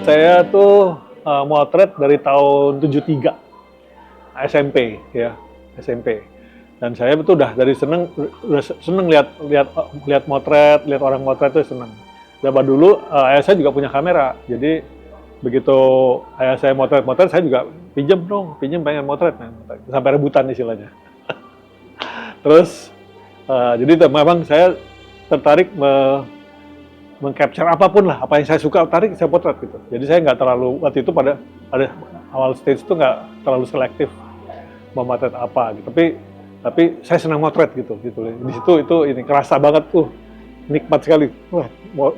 saya tuh motret dari tahun 73, SMP ya, SMP. Dan saya betul udah seneng lihat motret, lihat orang motret itu seneng. Dari dulu ayah saya juga punya kamera, jadi begitu ayah saya motret-motret, saya juga pinjem pengen motret, sampai rebutan istilahnya. Terus jadi itu memang saya tertarik mengcapture apapun lah, apa yang saya suka tarik saya potret gitu. Jadi saya nggak terlalu waktu itu pada awal stage itu nggak terlalu selektif mau motret apa gitu. Tapi saya senang motret gitu. Di situ itu ini kerasa banget tuh, nikmat sekali. Wah,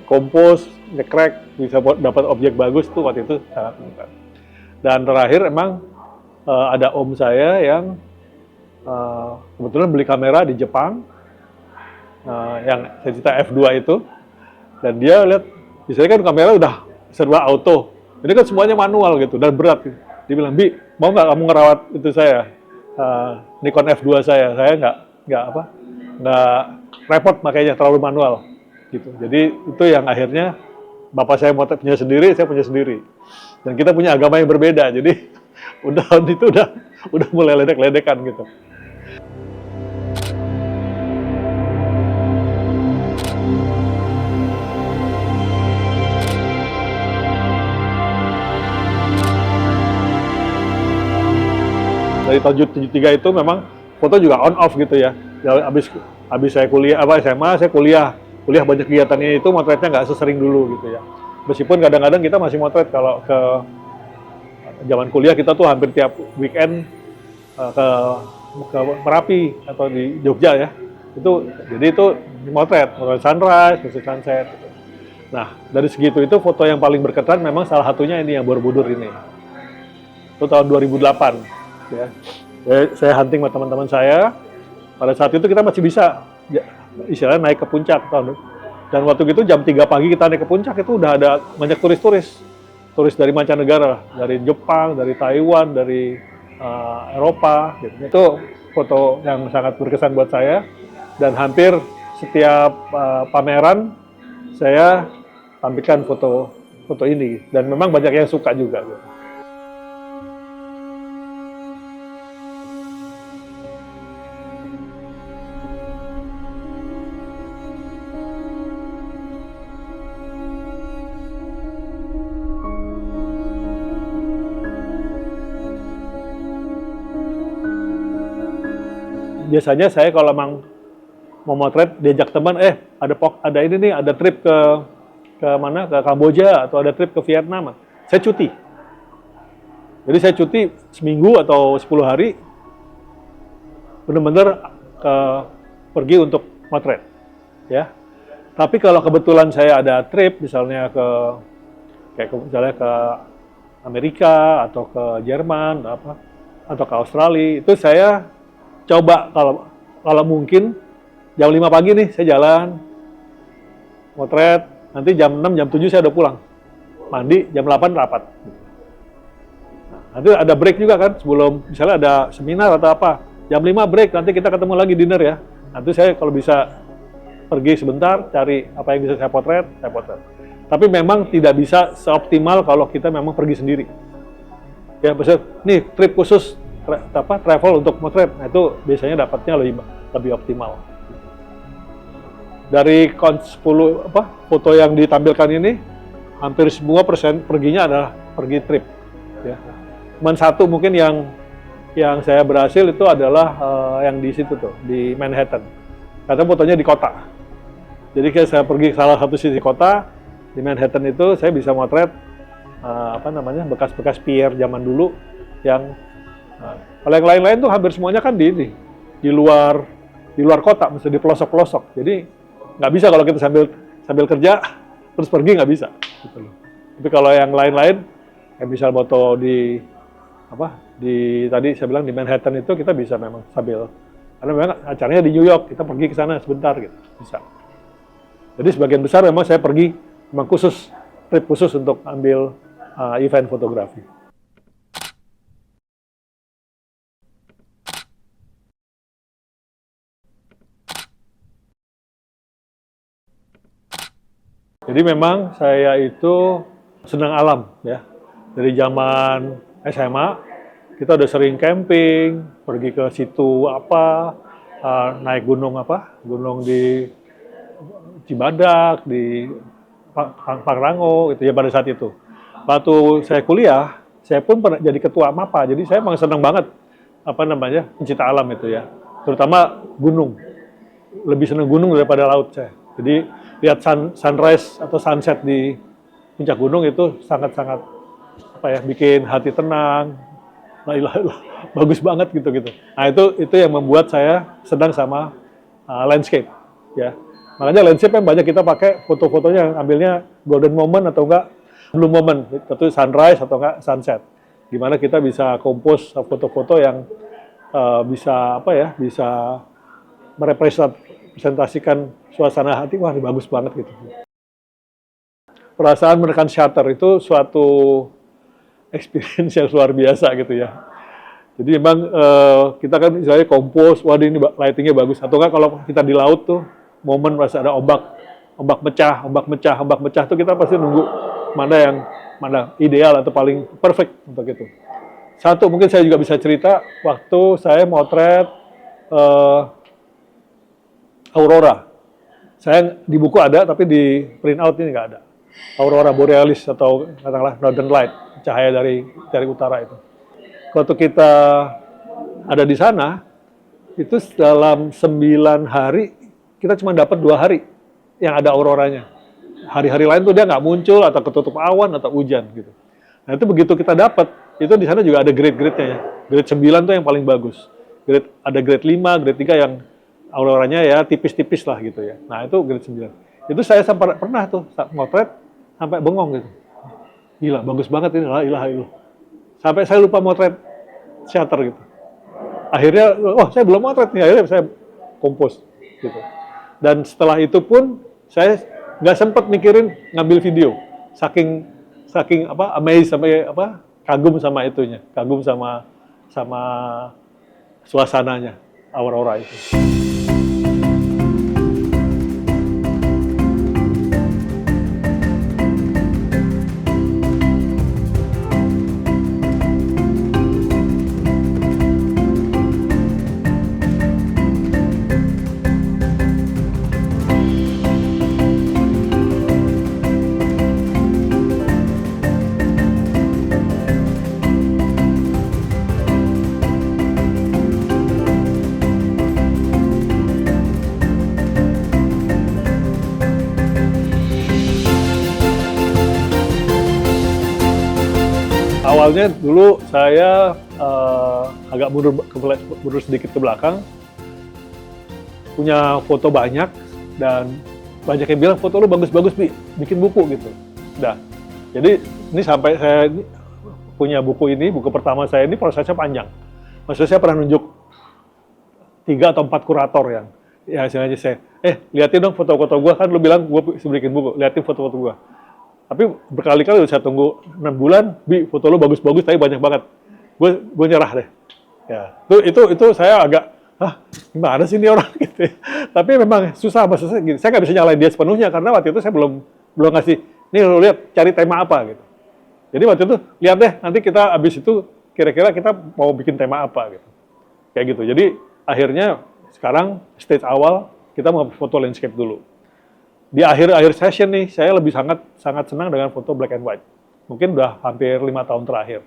kompos, ngekrek, bisa dapat objek bagus tuh waktu itu sangat nikmat. Dan terakhir emang ada om saya yang kebetulan beli kamera di Jepang, yang saya cerita F2 itu. Dan dia lihat, misalnya kan kamera udah serba auto, ini kan semuanya manual gitu, dan berat. Dia bilang, Bi, mau nggak kamu ngerawat itu saya, Nikon F2 saya nggak repot makanya terlalu manual, gitu. Jadi itu yang akhirnya bapak saya punya sendiri, saya punya sendiri, dan kita punya agama yang berbeda, jadi udah mulai ledek-ledekan gitu. Dari tahun 73 itu memang foto juga on off gitu ya. Habis saya kuliah SMA, saya kuliah banyak kegiatannya itu motretnya nggak sesering dulu gitu ya. Meskipun kadang-kadang kita masih motret, kalau ke zaman kuliah kita tuh hampir tiap weekend ke Merapi atau di Jogja ya. Jadi itu motret sunrise, sunset. Gitu. Nah, dari segitu itu foto yang paling berkesan memang salah satunya ini yang Borobudur ini. Itu tahun 2008. Ya. Saya hunting sama teman-teman saya. Pada saat itu kita masih bisa istilahnya naik ke puncak. Dan waktu itu jam 3 pagi kita naik ke puncak, itu udah ada banyak turis dari mancanegara, dari Jepang, dari Taiwan, dari Eropa. Gitu. Itu foto yang sangat berkesan buat saya. Dan hampir setiap pameran saya tampilkan foto ini. Dan memang banyak yang suka juga. Gitu. Biasanya saya kalau memang mau motret diajak teman, ada ini nih, ada trip ke mana, ke Kamboja atau ada trip ke Vietnam, saya cuti. Jadi saya cuti seminggu atau 10 hari, benar-benar pergi untuk motret, ya. Tapi kalau kebetulan saya ada trip, misalnya misalnya ke Amerika atau ke Jerman atau ke Australia, itu saya coba kalau mungkin jam 5 pagi nih saya jalan motret, nanti jam 6 jam 7 saya udah pulang. Mandi jam 8 rapat. Nah, nanti ada break juga kan sebelum misalnya ada seminar atau apa. Jam 5 break, nanti kita ketemu lagi dinner ya. Nanti saya kalau bisa pergi sebentar cari apa yang bisa saya potret. Tapi memang tidak bisa seoptimal kalau kita memang pergi sendiri. Ya, misalnya nih trip khusus travel untuk motret, nah itu biasanya dapatnya lebih optimal. Dari 10 foto yang ditampilkan ini, hampir semua perginya adalah pergi trip. Ya. Cuman satu mungkin yang saya berhasil itu adalah yang di situ tuh, di Manhattan. Karena fotonya di kota. Jadi saya pergi ke salah satu sisi kota di Manhattan itu, saya bisa motret bekas-bekas pier zaman dulu yang kalau yang lain-lain tuh hampir semuanya kan di luar kota, mesti di pelosok-pelosok. Jadi nggak bisa kalau kita sambil kerja terus pergi, nggak bisa. Gitu loh. Tapi kalau yang lain-lain, misal foto di tadi saya bilang di Manhattan itu kita bisa memang karena memang acaranya di New York, kita pergi ke sana sebentar gitu, bisa. Jadi sebagian besar memang saya pergi memang trip khusus untuk ambil event fotografi. Jadi memang saya itu senang alam ya. Dari zaman SMA kita udah sering camping, pergi ke situ apa, naik gunung apa, gunung di Cibadak, di Pangrango gitu ya pada saat itu. Waktu saya kuliah, saya pun pernah jadi ketua MAPA, jadi saya memang senang banget apa namanya pencinta alam itu ya, terutama gunung. Lebih senang gunung daripada laut saya. Jadi lihat sunrise atau sunset di puncak gunung itu sangat-sangat apa ya, bikin hati tenang. La ilaha illallah, bagus banget gitu. Nah itu yang membuat saya sedang sama landscape ya. Makanya landscape yang banyak kita pakai foto-fotonya ambilnya golden moment atau enggak blue moment, itu sunrise atau enggak sunset. Gimana kita bisa kompos foto-foto yang bisa apa ya, bisa merepresentasikan suasana hati, wah ini bagus banget gitu. Perasaan menekan shutter itu suatu experience yang luar biasa gitu ya. Jadi memang kita kan misalnya kompos, wah ini lightingnya bagus. Atau enggak kalau kita di laut tuh, momen merasa ada ombak mecah tuh kita pasti nunggu mana ideal atau paling perfect untuk itu. Satu, mungkin saya juga bisa cerita waktu saya motret aurora. Saya di buku ada, tapi di print out ini nggak ada. Aurora borealis atau katakanlah northern light, cahaya dari utara itu. Waktu kita ada di sana, itu dalam 9 hari, kita cuma dapat 2 hari yang ada auroranya. Hari-hari lain tuh dia nggak muncul, atau ketutup awan, atau hujan gitu. Nah itu begitu kita dapat, itu di sana juga ada grade-grade-nya ya. Grade 9 tuh yang paling bagus. Ada grade 5, grade 3 yang auroranya ya tipis-tipis lah gitu ya. Nah itu grade 9. Itu saya pernah tuh motret sampai bengong gitu. Gila, bagus banget ini, la ilaha illallah. Sampai saya lupa motret shutter gitu. Akhirnya, saya belum motret nih, akhirnya saya kompos gitu. Dan setelah itu pun saya nggak sempat mikirin ngambil video. Saking amazed sampai kagum sama itunya, kagum sama suasananya aurora itu. Awalnya dulu saya agak mundur sedikit ke belakang, punya foto banyak, dan banyak yang bilang foto lu bagus-bagus, bikin buku gitu. Nah, jadi ini sampai saya punya buku ini, buku pertama saya ini prosesnya panjang. Maksudnya saya pernah nunjuk 3 atau 4 kurator yang ya istilahnya saya, liatin dong foto-foto gua, kan lu bilang gua bisa bikin buku, liatin foto-foto gua. Tapi berkali-kali saya tunggu 6 bulan, foto lo bagus-bagus, tapi banyak banget. Gue nyerah deh. Ya, itu saya agak, gimana sih ini orang gitu. Tapi memang susah, maksudnya gini, saya nggak bisa nyalain dia sepenuhnya, karena waktu itu saya belum ngasih, nih lo lihat, cari tema apa gitu. Jadi waktu itu, lihat deh, nanti kita abis itu, kira-kira kita mau bikin tema apa gitu. Kayak gitu. Jadi akhirnya, sekarang stage awal, kita mau foto landscape dulu. Di akhir session nih, saya lebih sangat senang dengan foto black and white. Mungkin udah hampir 5 tahun terakhir.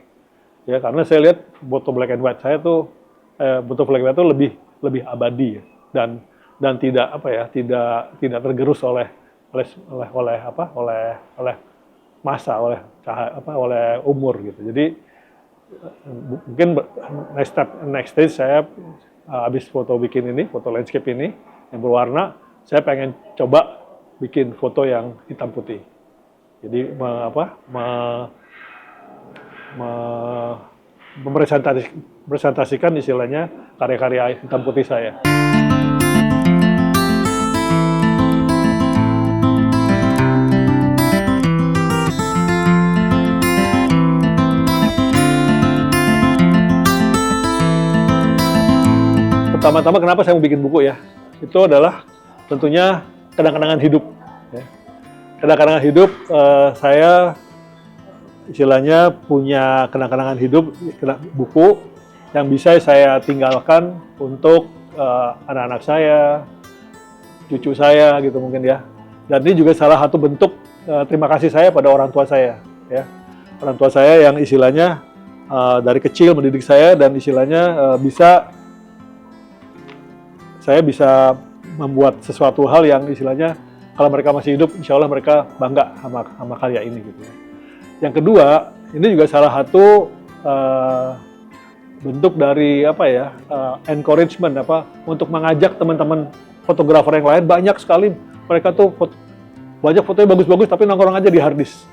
Ya, karena saya lihat foto black and white saya tuh, foto black and white tuh lebih abadi ya. Dan tidak tidak tergerus oleh masa, oleh umur gitu. Jadi mungkin next stage saya habis foto landscape ini yang berwarna, saya pengen coba bikin foto yang hitam putih. Jadi mempresentasikan istilahnya karya-karya hitam putih saya. Pertama-tama kenapa saya mau bikin buku ya? Itu adalah tentunya kenang-kenangan hidup. Kenang-kenangan hidup, saya istilahnya punya kenang-kenangan hidup, buku yang bisa saya tinggalkan untuk anak-anak saya, cucu saya gitu mungkin ya. Dan ini juga salah satu bentuk terima kasih saya pada orang tua saya, ya. Orang tua saya yang istilahnya dari kecil mendidik saya dan istilahnya saya bisa membuat sesuatu hal yang istilahnya kalau mereka masih hidup, insya Allah mereka bangga sama karya ini gitu ya. Yang kedua, ini juga salah satu bentuk dari encouragement untuk mengajak teman-teman fotografer yang lain. Banyak sekali mereka tuh banyak fotonya bagus-bagus tapi nongkrong aja di harddisk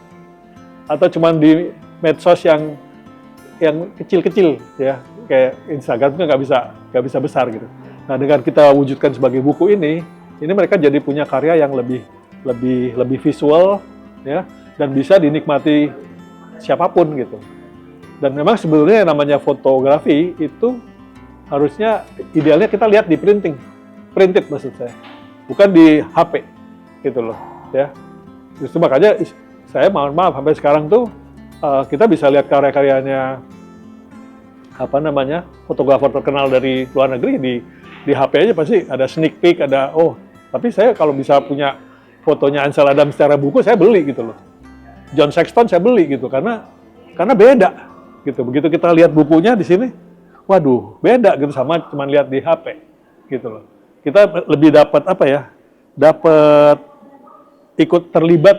atau cuman di medsos yang kecil-kecil ya, kayak Instagram kan nggak bisa besar gitu. Nah, dengan kita wujudkan sebagai buku ini mereka jadi punya karya yang lebih visual ya, dan bisa dinikmati siapapun gitu. Dan memang sebetulnya yang namanya fotografi itu harusnya idealnya kita lihat di printed maksud saya, bukan di HP gitu loh ya. Justru makanya saya mohon maaf sampai sekarang tuh kita bisa lihat karya-karyanya fotografer terkenal dari luar negeri di HP aja pasti ada sneak peek, tapi saya kalau bisa punya fotonya Ansel Adams secara buku saya beli gitu loh. John Sexton saya beli gitu karena beda gitu. Begitu kita lihat bukunya di sini, waduh beda gitu sama cuma lihat di HP gitu loh. Kita lebih dapat dapat ikut terlibat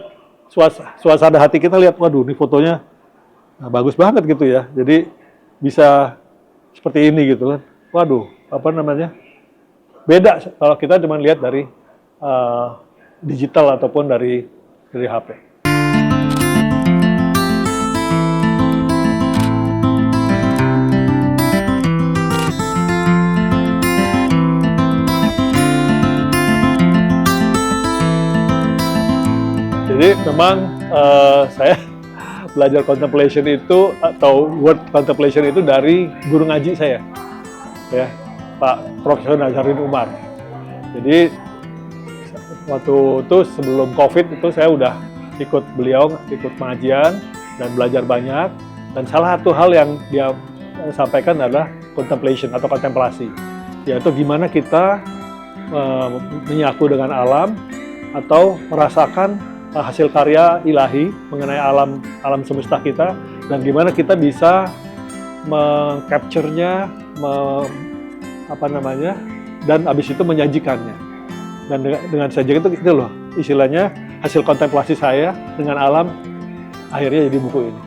suasana hati kita, lihat waduh ini fotonya bagus banget gitu ya. Jadi bisa seperti ini gitu kan. Waduh, beda kalau kita cuma lihat dari digital ataupun dari HP. Jadi memang saya belajar contemplation itu atau word contemplation itu dari guru ngaji saya, ya, Pak Profesor Nazaruddin Umar. Jadi waktu itu sebelum COVID itu saya udah ikut beliau, ikut pengajian dan belajar banyak. Dan salah satu hal yang dia sampaikan adalah contemplation atau kontemplasi, yaitu gimana kita menyatu dengan alam atau merasakan hasil karya ilahi mengenai alam semesta kita, dan gimana kita bisa meng-capture-nya, dan habis itu menyajikannya. Dan dengan saja itu loh istilahnya hasil kontemplasi saya dengan alam akhirnya jadi buku ini.